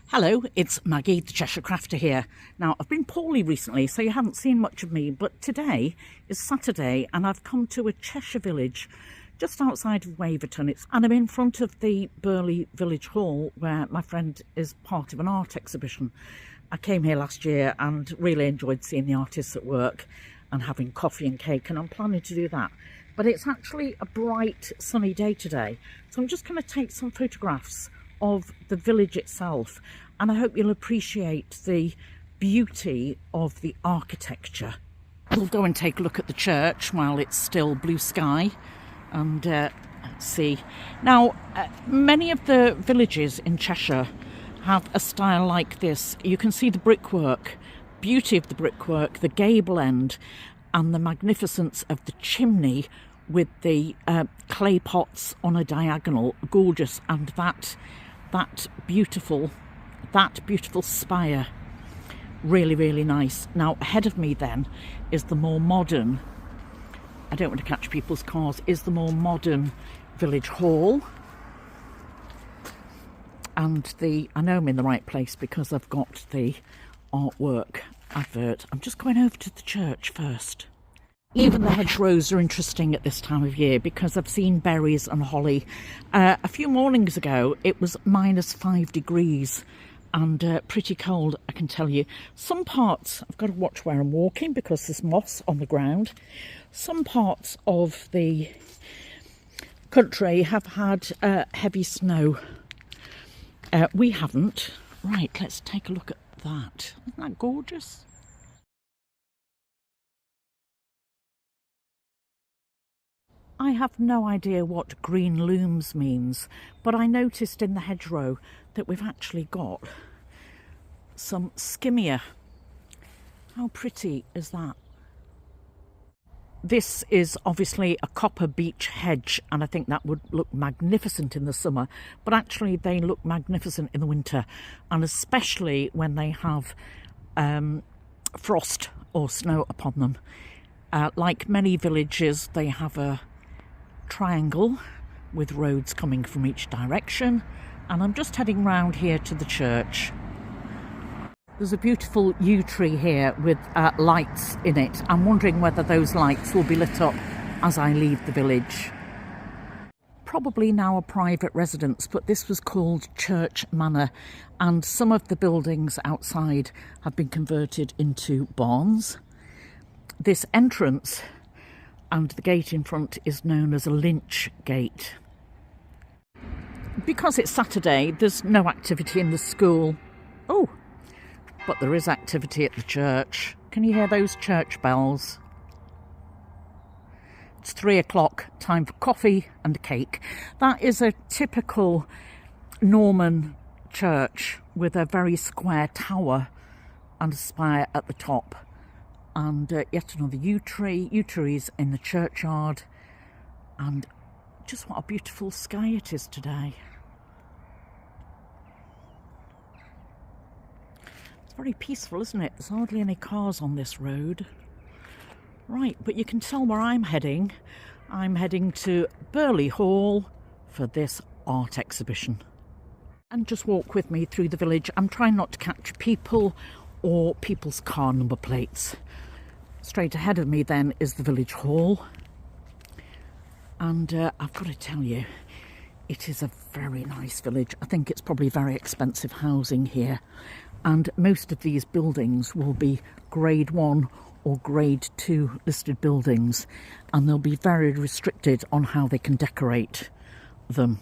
Hello, it's Maggie, the Cheshire Crafter here. Now, I've been poorly recently, so you haven't seen much of me, but today is Saturday and I've come to a Cheshire village just outside of Waverton. And I'm in front of the Burley Village Hall where my friend is part of an art exhibition. I came here last year and really enjoyed seeing the artists at work and having coffee and cake, and I'm planning to do that. But it's actually a bright sunny day today, so I'm just going to take some photographs of the village itself, and I hope you'll appreciate the beauty of the architecture. We'll go and take a look at the church while it's still blue sky and let's see. Now, many of the villages in Cheshire have a style like this. You can see the brickwork, beauty of the brickwork, the gable end, and the magnificence of the chimney with the clay pots on a diagonal. Gorgeous. And that beautiful spire, really nice. Now ahead of me then is the more modern, I don't want to catch people's cars, is the more modern village hall. And I know I'm in the right place because I've got the artwork advert. I'm just going over to the church first. Even the hedgerows are interesting at this time of year because I've seen berries and holly. A few mornings ago it was -5 degrees and pretty cold, I can tell you. Some parts, I've got to watch where I'm walking because there's moss on the ground. Some parts of the country have had heavy snow. We haven't. Right, let's take a look at that. Isn't that gorgeous? I have no idea what green looms means, but I noticed in the hedgerow that we've actually got some skimmia. How pretty is that? This is obviously a copper beech hedge, and I think that would look magnificent in the summer, but actually they look magnificent in the winter, and especially when they have frost or snow upon them. Like many villages, they have a triangle with roads coming from each direction, and I'm just heading round here to the church. There's a beautiful yew tree here with lights in it. I'm wondering whether those lights will be lit up as I leave the village. Probably now a private residence, but this was called Church Manor, and some of the buildings outside have been converted into barns. This entrance and the gate in front is known as a lynch gate. Because it's Saturday, there's no activity in the school. Oh, but there is activity at the church. Can you hear those church bells? It's 3 o'clock, time for coffee and cake. That is a typical Norman church with a very square tower and a spire at the top. And yet another yew trees in the churchyard, and just what a beautiful sky it is today. It's very peaceful, isn't it? There's hardly any cars on this road. Right, but you can tell where I'm heading. I'm heading to Burley Hall for this art exhibition. And just walk with me through the village. I'm trying not to catch people or people's car number plates. Straight ahead of me then is the village hall, and I've got to tell you, it is a very nice village. I think it's probably very expensive housing here, and most of these buildings will be grade 1 or grade 2 listed buildings, and they'll be very restricted on how they can decorate them.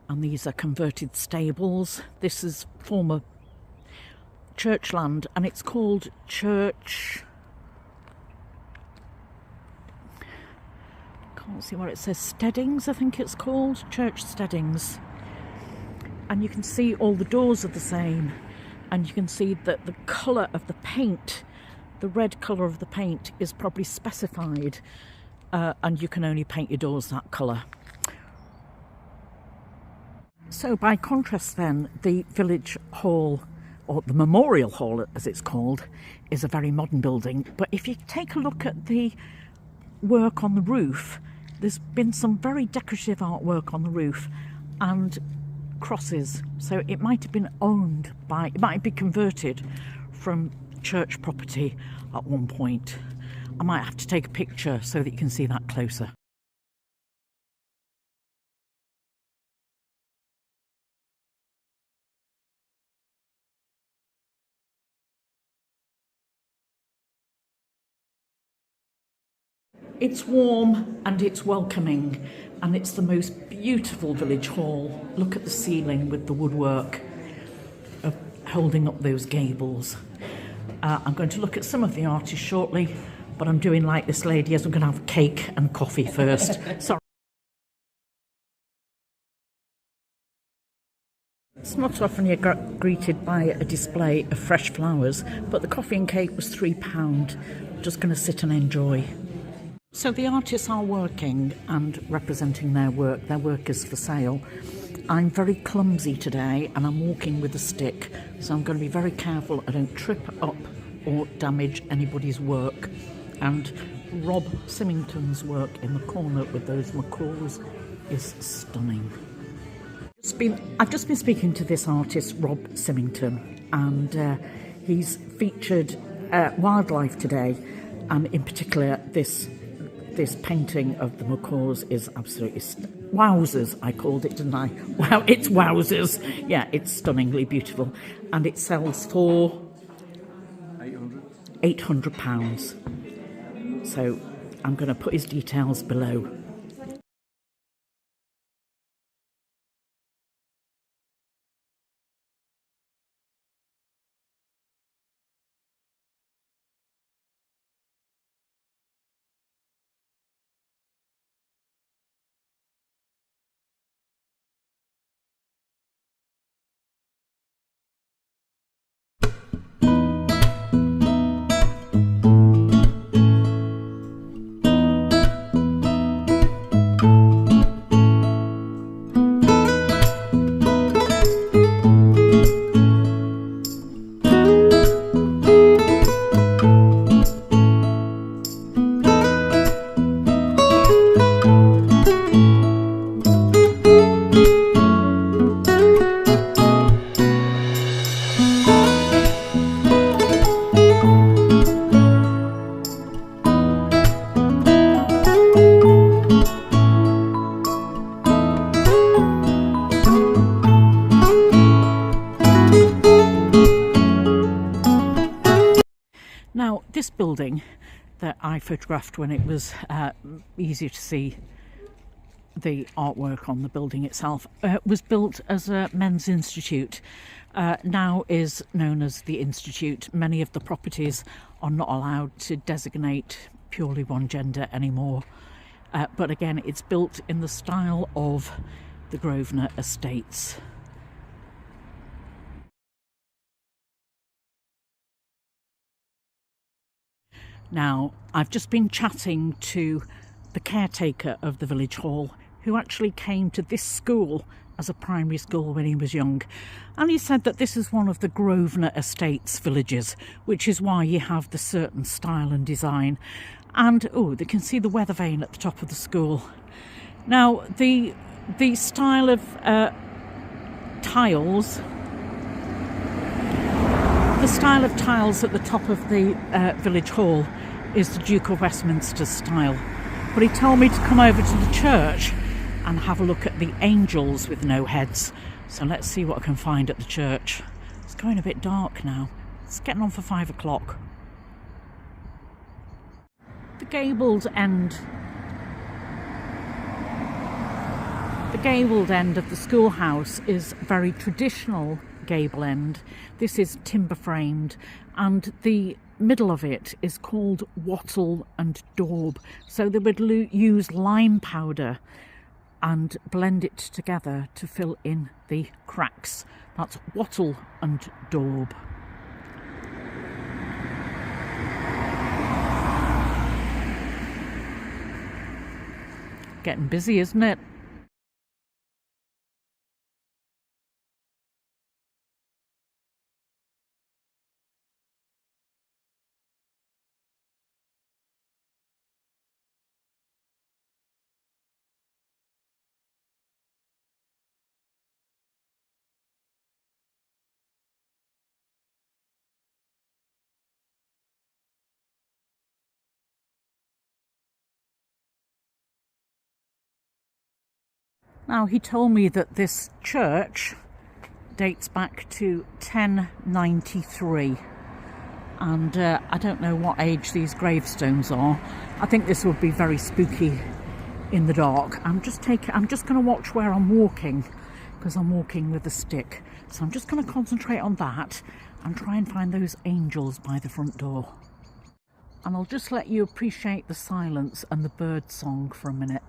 And these are converted stables. This is former churchland, and it's called Church, can't see where it says, Steadings, I think it's called, Church Steadings. And you can see all the doors are the same, and you can see that the colour of the paint, the red colour of the paint, is probably specified, and you can only paint your doors that colour. So by contrast then, the village hall, or the Memorial Hall as it's called, is a very modern building. But if you take a look at the work on the roof, There's been some very decorative artwork on the roof and crosses, so it might have been owned by, it might be converted from church property at one point. I might have to take a picture so that you can see that closer. It's warm and it's welcoming, and it's the most beautiful village hall. Look at the ceiling with the woodwork holding up those gables. I'm going to look at some of the artists shortly, but I'm doing like this lady is. I'm going to have cake and coffee first. Sorry. It's not often you're greeted by a display of fresh flowers, but the coffee and cake was £3. I'm just going to sit and enjoy. So the artists are working and representing their work. Their work is for sale. I'm very clumsy today and I'm walking with a stick, so I'm going to be very careful I don't trip up or damage anybody's work. And Rob Symington's work in the corner with those macaws is stunning. I've just been speaking to this artist, Rob Symington, and he's featured wildlife today, and in particular this painting of the macaws is absolutely wowzers. I called it, didn't I? Wow, it's wowzers. Yeah, it's stunningly beautiful, and it sells for £800. So I'm going to put his details below. Now, this building that I photographed when it was easier to see the artwork on the building itself was built as a men's institute. Now is known as the Institute. Many of the properties are not allowed to designate purely one gender anymore. But again, it's built in the style of the Grosvenor Estates. Now, I've just been chatting to the caretaker of the village hall, who actually came to this school as a primary school when he was young, and he said that this is one of the Grosvenor Estates villages, which is why you have the certain style and design. And oh, they can see the weather vane at the top of the school. Now, the style of tiles. The style of tiles at the top of the village hall is the Duke of Westminster style. But he told me to come over to the church and have a look at the angels with no heads. So let's see what I can find at the church. It's going a bit dark now. It's getting on for 5 o'clock. The gabled end of the schoolhouse is very traditional gable end. This is timber framed, and the middle of it is called wattle and daub. So they would use lime powder and blend it together to fill in the cracks. That's wattle and daub. Getting busy, isn't it? Now, he told me that this church dates back to 1093, and I don't know what age these gravestones are. I think this would be very spooky in the dark. I'm just going to watch where I'm walking, because I'm walking with a stick. So I'm just going to concentrate on that and try and find those angels by the front door. And I'll just let you appreciate the silence and the bird song for a minute.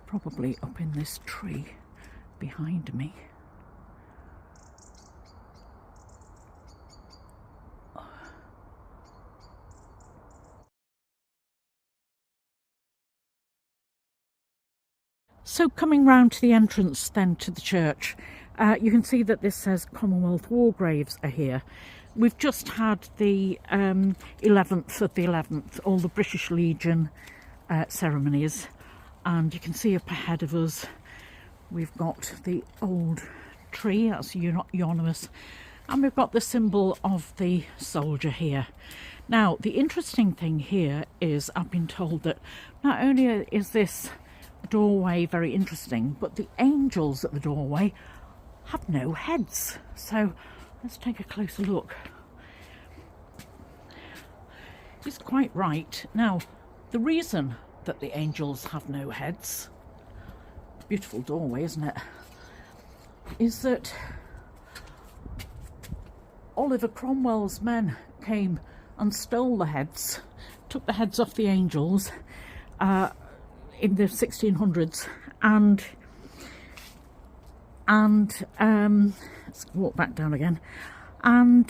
Probably up in this tree behind me. So coming round to the entrance then to the church, you can see that this says Commonwealth War Graves are here. We've just had the 11th of the 11th, all the British Legion ceremonies. And you can see up ahead of us, we've got the old tree, that's unanimous, and we've got the symbol of the soldier here. Now, the interesting thing here is I've been told that not only is this doorway very interesting, but the angels at the doorway have no heads. So let's take a closer look. He's quite right. Now, the reason that the angels have no heads, beautiful doorway, isn't it, is that Oliver Cromwell's men came and stole the heads, took the heads off the angels in the 1600s, and let's walk back down again, and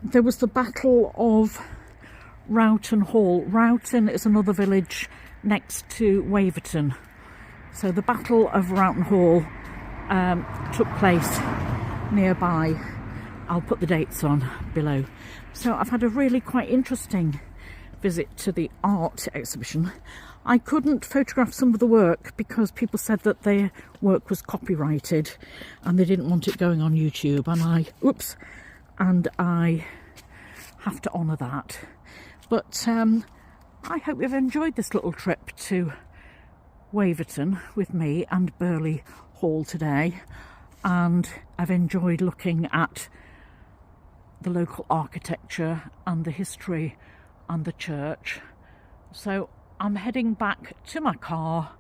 there was the Battle of Waverton Hall. Waverton is another village next to Waverton. So the Battle of Waverton Hall took place nearby. I'll put the dates on below. So I've had a really quite interesting visit to the art exhibition. I couldn't photograph some of the work because people said that their work was copyrighted and they didn't want it going on YouTube, and I have to honour that. But I hope you've enjoyed this little trip to Waverton with me and Burley Hall today, and I've enjoyed looking at the local architecture and the history and the church. So I'm heading back to my car.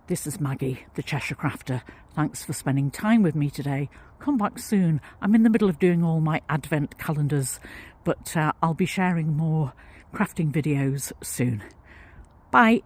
This is Maggie, the Cheshire Crafter. Thanks for spending time with me today. Come back soon. I'm in the middle of doing all my advent calendars, but I'll be sharing more crafting videos soon. Bye.